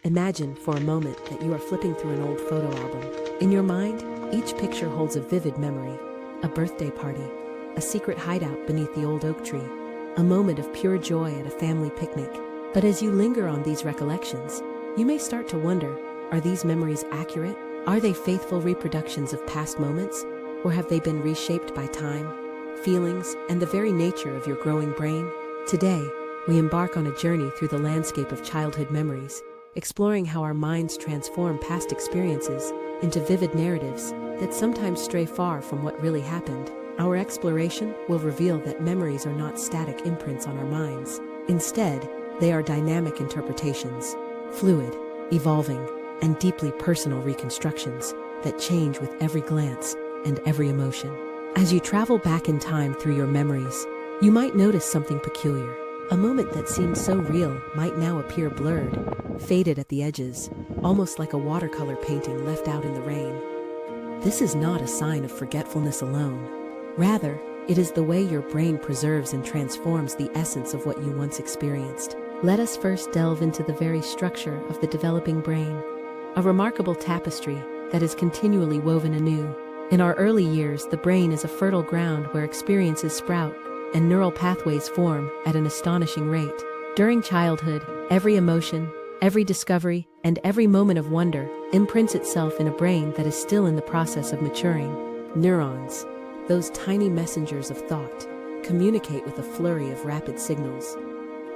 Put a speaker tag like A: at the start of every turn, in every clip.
A: Imagine for a moment that you are flipping through an old photo album. In your mind, each picture holds a vivid memory: a birthday party, a secret hideout beneath the old oak tree, a moment of pure joy at a family picnic. But as you linger on these recollections, you may start to wonder, are these memories accurate? Are they faithful reproductions of past moments? Or have they been reshaped by time, feelings, and the very nature of your growing brain? Today, we embark on a journey through the landscape of childhood memories, exploring how our minds transform past experiences into vivid narratives that sometimes stray far from what really happened. Our exploration will reveal that memories are not static imprints on our minds. Instead, they are dynamic interpretations, fluid, evolving, and deeply personal reconstructions that change with every glance and every emotion. As you travel back in time through your memories, you might notice something peculiar. A moment that seemed so real might now appear blurred, faded at the edges, almost like a watercolor painting left out in the rain. This is not a sign of forgetfulness alone. Rather, it is the way your brain preserves and transforms the essence of what you once experienced. Let us first delve into the very structure of the developing brain, a remarkable tapestry that is continually woven anew. In our early years, the brain is a fertile ground where experiences sprout and neural pathways form at an astonishing rate. During childhood, every emotion, every discovery, and every moment of wonder imprints itself in a brain that is still in the process of maturing. Neurons, those tiny messengers of thought, communicate with a flurry of rapid signals.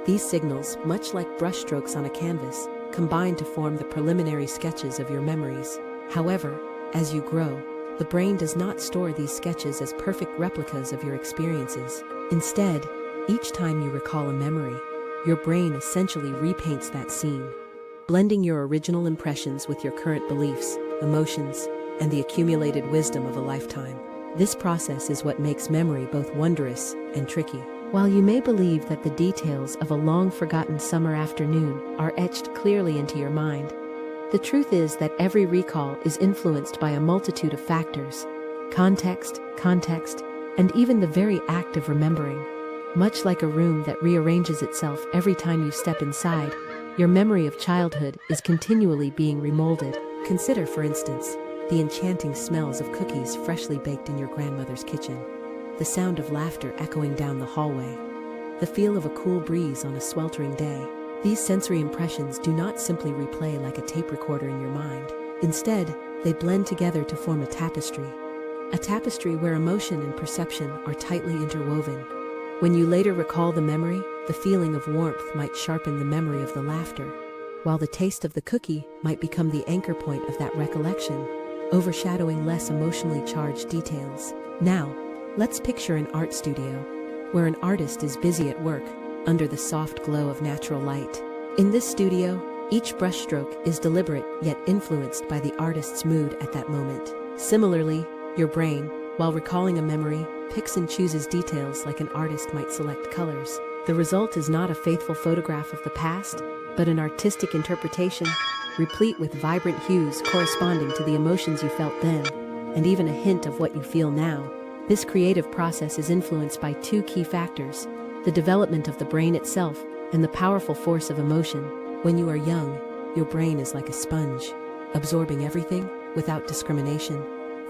A: These signals, much like brushstrokes on a canvas, combine to form the preliminary sketches of your memories. However, as you grow, the brain does not store these sketches as perfect replicas of your experiences. Instead, each time you recall a memory, your brain essentially repaints that scene, blending your original impressions with your current beliefs, emotions, and the accumulated wisdom of a lifetime. This process is what makes memory both wondrous and tricky. While you may believe that the details of a long-forgotten summer afternoon are etched clearly into your mind, the truth is that every recall is influenced by a multitude of factors: context, and even the very act of remembering. Much like a room that rearranges itself every time you step inside, your memory of childhood is continually being remolded. Consider, for instance, the enchanting smells of cookies freshly baked in your grandmother's kitchen, the sound of laughter echoing down the hallway, the feel of a cool breeze on a sweltering day. These sensory impressions do not simply replay like a tape recorder in your mind. Instead, they blend together to form a tapestry where emotion and perception are tightly interwoven. When you later recall the memory, the feeling of warmth might sharpen the memory of the laughter, while the taste of the cookie might become the anchor point of that recollection, overshadowing less emotionally charged details. Now, let's picture an art studio, where an artist is busy at work, under the soft glow of natural light. In this studio, each brushstroke is deliberate yet influenced by the artist's mood at that moment. Similarly, your brain, while recalling a memory, picks and chooses details like an artist might select colors. The result is not a faithful photograph of the past, but an artistic interpretation, replete with vibrant hues corresponding to the emotions you felt then, and even a hint of what you feel now. This creative process is influenced by two key factors: the development of the brain itself and the powerful force of emotion. When you are young, your brain is like a sponge, absorbing everything without discrimination,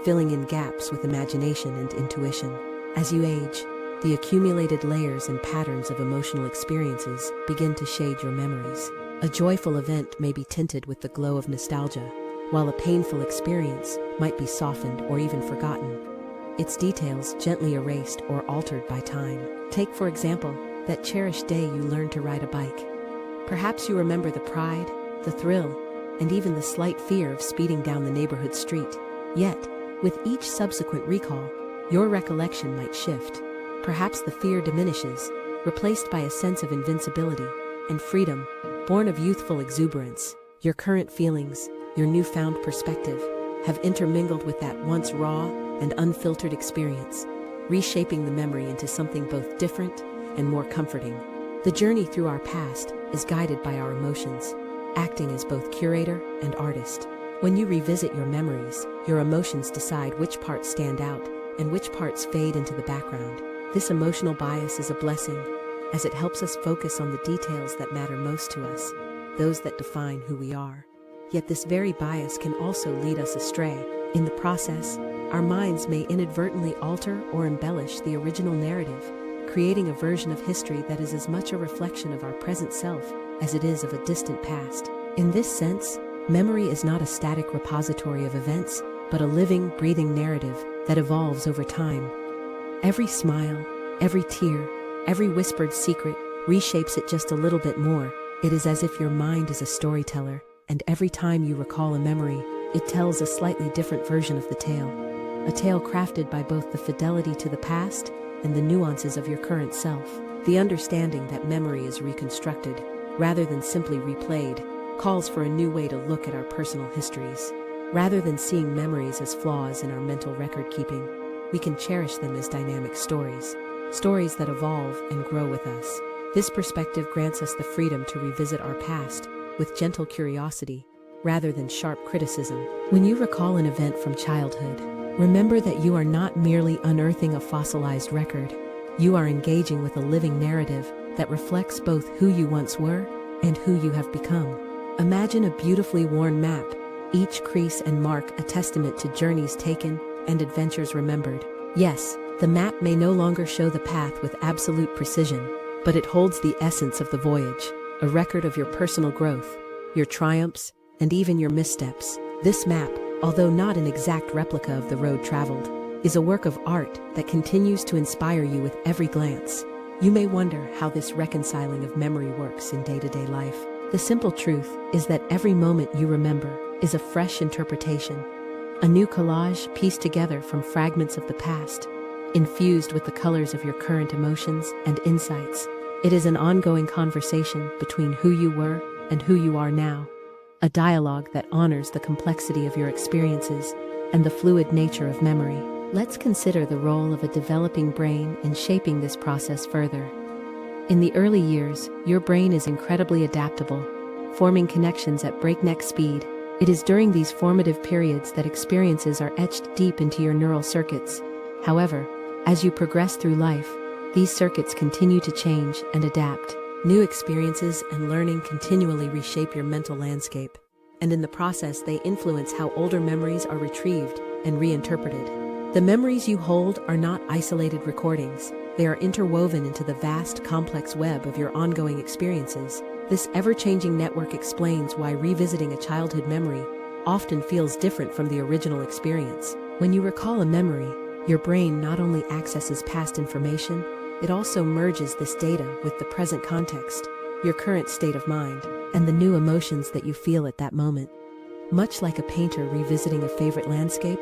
A: filling in gaps with imagination and intuition. As you age, the accumulated layers and patterns of emotional experiences begin to shade your memories. A joyful event may be tinted with the glow of nostalgia, while a painful experience might be softened or even forgotten, its details gently erased or altered by time. Take, for example, that cherished day you learned to ride a bike. Perhaps you remember the pride, the thrill, and even the slight fear of speeding down the neighborhood street. Yet, with each subsequent recall, your recollection might shift. Perhaps the fear diminishes, replaced by a sense of invincibility and freedom, born of youthful exuberance. Your current feelings, your newfound perspective, have intermingled with that once raw and unfiltered experience, reshaping the memory into something both different and more comforting. The journey through our past is guided by our emotions, acting as both curator and artist. When you revisit your memories, your emotions decide which parts stand out and which parts fade into the background. This emotional bias is a blessing, as it helps us focus on the details that matter most to us. those that define who we are. Yet this very bias can also lead us astray. In the process, our minds may inadvertently alter or embellish the original narrative, creating a version of history that is as much a reflection of our present self as it is of a distant past. In this sense, memory is not a static repository of events, but a living, breathing narrative that evolves over time. Every smile, every tear, every whispered secret reshapes it just a little bit more. It is as if your mind is a storyteller, and every time you recall a memory, it tells a slightly different version of the tale. A tale crafted by both the fidelity to the past and the nuances of your current self. The understanding that memory is reconstructed, rather than simply replayed, calls for a new way to look at our personal histories. Rather than seeing memories as flaws in our mental record keeping, we can cherish them as dynamic stories that evolve and grow with us. This perspective grants us the freedom to revisit our past with gentle curiosity, rather than sharp criticism. When you recall an event from childhood, remember that you are not merely unearthing a fossilized record. You are engaging with a living narrative that reflects both who you once were and who you have become. Imagine a beautifully worn map, each crease and mark a testament to journeys taken and adventures remembered. Yes, the map may no longer show the path with absolute precision, but it holds the essence of the voyage, a record of your personal growth, your triumphs, and even your missteps. This map, although not an exact replica of the road traveled, is a work of art that continues to inspire you with every glance. You may wonder how this reconciling of memory works in day-to-day life. The simple truth is that every moment you remember is a fresh interpretation, a new collage pieced together from fragments of the past, infused with the colors of your current emotions and insights. It is an ongoing conversation between who you were and who you are now, a dialogue that honors the complexity of your experiences and the fluid nature of memory. Let's consider the role of a developing brain in shaping this process further. In the early years, your brain is incredibly adaptable, forming connections at breakneck speed. It is during these formative periods that experiences are etched deep into your neural circuits. However, as you progress through life, these circuits continue to change and adapt. New experiences and learning continually reshape your mental landscape, and in the process they influence how older memories are retrieved and reinterpreted. The memories you hold are not isolated recordings. They are interwoven into the vast, complex web of your ongoing experiences. This ever-changing network explains why revisiting a childhood memory often feels different from the original experience. When you recall a memory, your brain not only accesses past information, it also merges this data with the present context, your current state of mind, and the new emotions that you feel at that moment. Much like a painter revisiting a favorite landscape,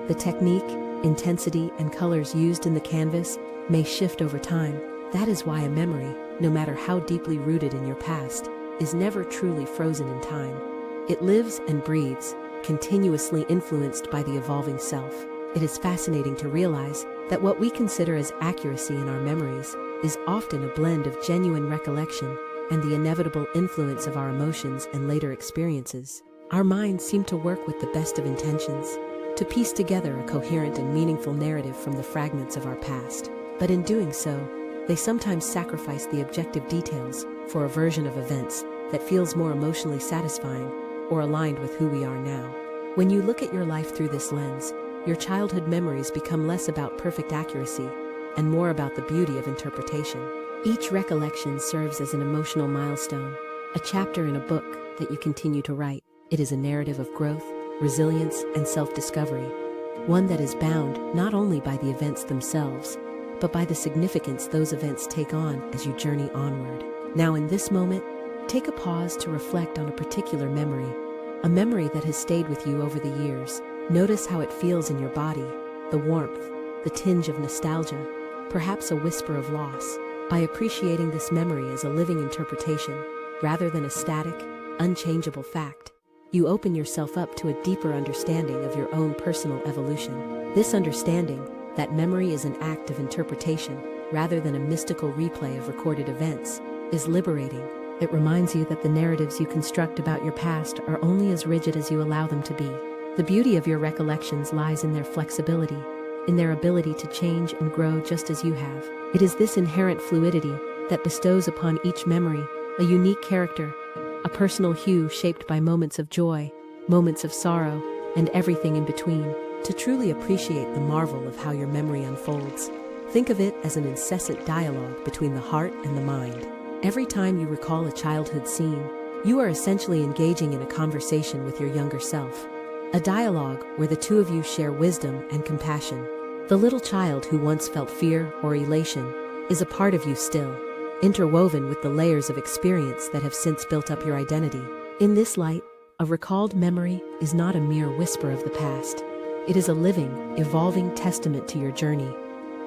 A: the technique, intensity, and colors used in the canvas may shift over time. That is why a memory, no matter how deeply rooted in your past, is never truly frozen in time. It lives and breathes, continuously influenced by the evolving self. It is fascinating to realize that what we consider as accuracy in our memories is often a blend of genuine recollection and the inevitable influence of our emotions and later experiences. Our minds seem to work with the best of intentions, to piece together a coherent and meaningful narrative from the fragments of our past. But in doing so, they sometimes sacrifice the objective details for a version of events that feels more emotionally satisfying or aligned with who we are now. When you look at your life through this lens, your childhood memories become less about perfect accuracy and more about the beauty of interpretation. Each recollection serves as an emotional milestone, a chapter in a book that you continue to write. It is a narrative of growth, resilience, and self-discovery, one that is bound not only by the events themselves, but by the significance those events take on as you journey onward. Now in this moment, take a pause to reflect on a particular memory, a memory that has stayed with you over the years. Notice how it feels in your body, the warmth, the tinge of nostalgia, perhaps a whisper of loss. By appreciating this memory as a living interpretation, rather than a static, unchangeable fact, you open yourself up to a deeper understanding of your own personal evolution. This understanding, that memory is an act of interpretation, rather than a mystical replay of recorded events, is liberating. It reminds you that the narratives you construct about your past are only as rigid as you allow them to be. The beauty of your recollections lies in their flexibility, in their ability to change and grow just as you have. It is this inherent fluidity that bestows upon each memory a unique character, a personal hue shaped by moments of joy, moments of sorrow, and everything in between. To truly appreciate the marvel of how your memory unfolds, think of it as an incessant dialogue between the heart and the mind. Every time you recall a childhood scene, you are essentially engaging in a conversation with your younger self. A dialogue where the two of you share wisdom and compassion. The little child who once felt fear or elation is a part of you still, interwoven with the layers of experience that have since built up your identity. In this light, a recalled memory is not a mere whisper of the past. It is a living, evolving testament to your journey,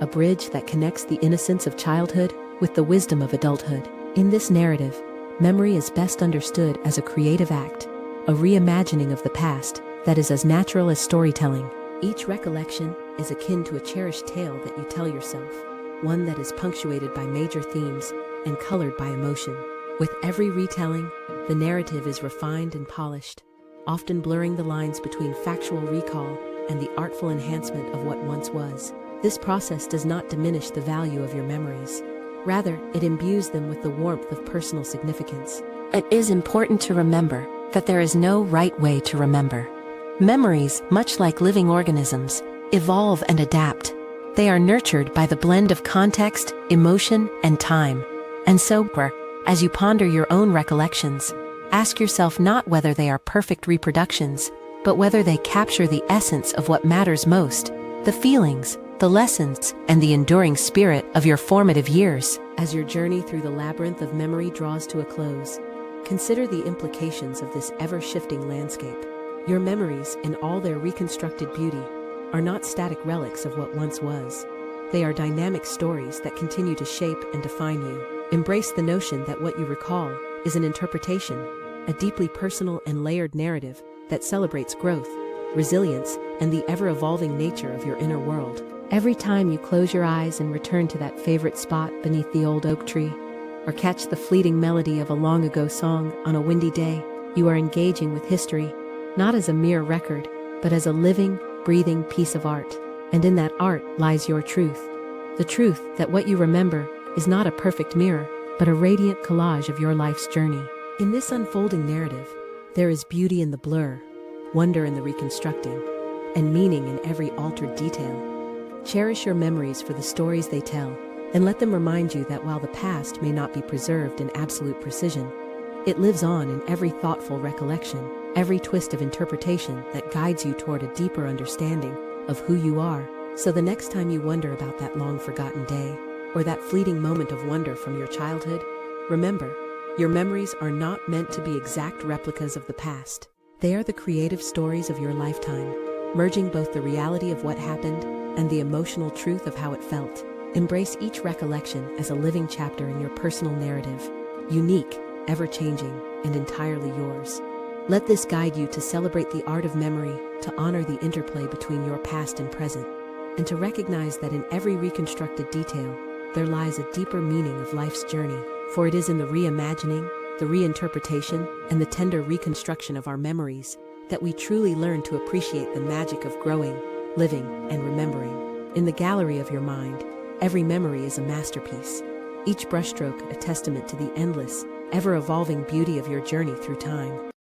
A: a bridge that connects the innocence of childhood with the wisdom of adulthood. In this narrative, memory is best understood as a creative act, a reimagining of the past that is as natural as storytelling. Each recollection is akin to a cherished tale that you tell yourself, one that is punctuated by major themes and colored by emotion. With every retelling, the narrative is refined and polished, often blurring the lines between factual recall and the artful enhancement of what once was. This process does not diminish the value of your memories. Rather, it imbues them with the warmth of personal significance. It is important to remember that there is no right way to remember. Memories, much like living organisms, evolve and adapt. They are nurtured by the blend of context, emotion, and time. And so, as you ponder your own recollections, ask yourself not whether they are perfect reproductions, but whether they capture the essence of what matters most, the feelings, the lessons, and the enduring spirit of your formative years. As your journey through the labyrinth of memory draws to a close, consider the implications of this ever-shifting landscape. Your memories, in all their reconstructed beauty, are not static relics of what once was. They are dynamic stories that continue to shape and define you. Embrace the notion that what you recall is an interpretation, a deeply personal and layered narrative that celebrates growth, resilience, and the ever-evolving nature of your inner world. Every time you close your eyes and return to that favorite spot beneath the old oak tree, or catch the fleeting melody of a long-ago song on a windy day, you are engaging with history, not as a mere record, but as a living, breathing piece of art. And in that art lies your truth. The truth that what you remember is not a perfect mirror, but a radiant collage of your life's journey. In this unfolding narrative, there is beauty in the blur, wonder in the reconstructing, and meaning in every altered detail. Cherish your memories for the stories they tell, and let them remind you that while the past may not be preserved in absolute precision, it lives on in every thoughtful recollection, every twist of interpretation that guides you toward a deeper understanding of who you are. So the next time you wonder about that long-forgotten day, or that fleeting moment of wonder from your childhood, remember, your memories are not meant to be exact replicas of the past. They are the creative stories of your lifetime, merging both the reality of what happened and the emotional truth of how it felt. Embrace each recollection as a living chapter in your personal narrative, unique, ever-changing, and entirely yours. Let this guide you to celebrate the art of memory, to honor the interplay between your past and present, and to recognize that in every reconstructed detail, there lies a deeper meaning of life's journey. For it is in the reimagining, the reinterpretation, and the tender reconstruction of our memories that we truly learn to appreciate the magic of growing, living, and remembering. In the gallery of your mind, every memory is a masterpiece, each brushstroke a testament to the endless, ever-evolving beauty of your journey through time.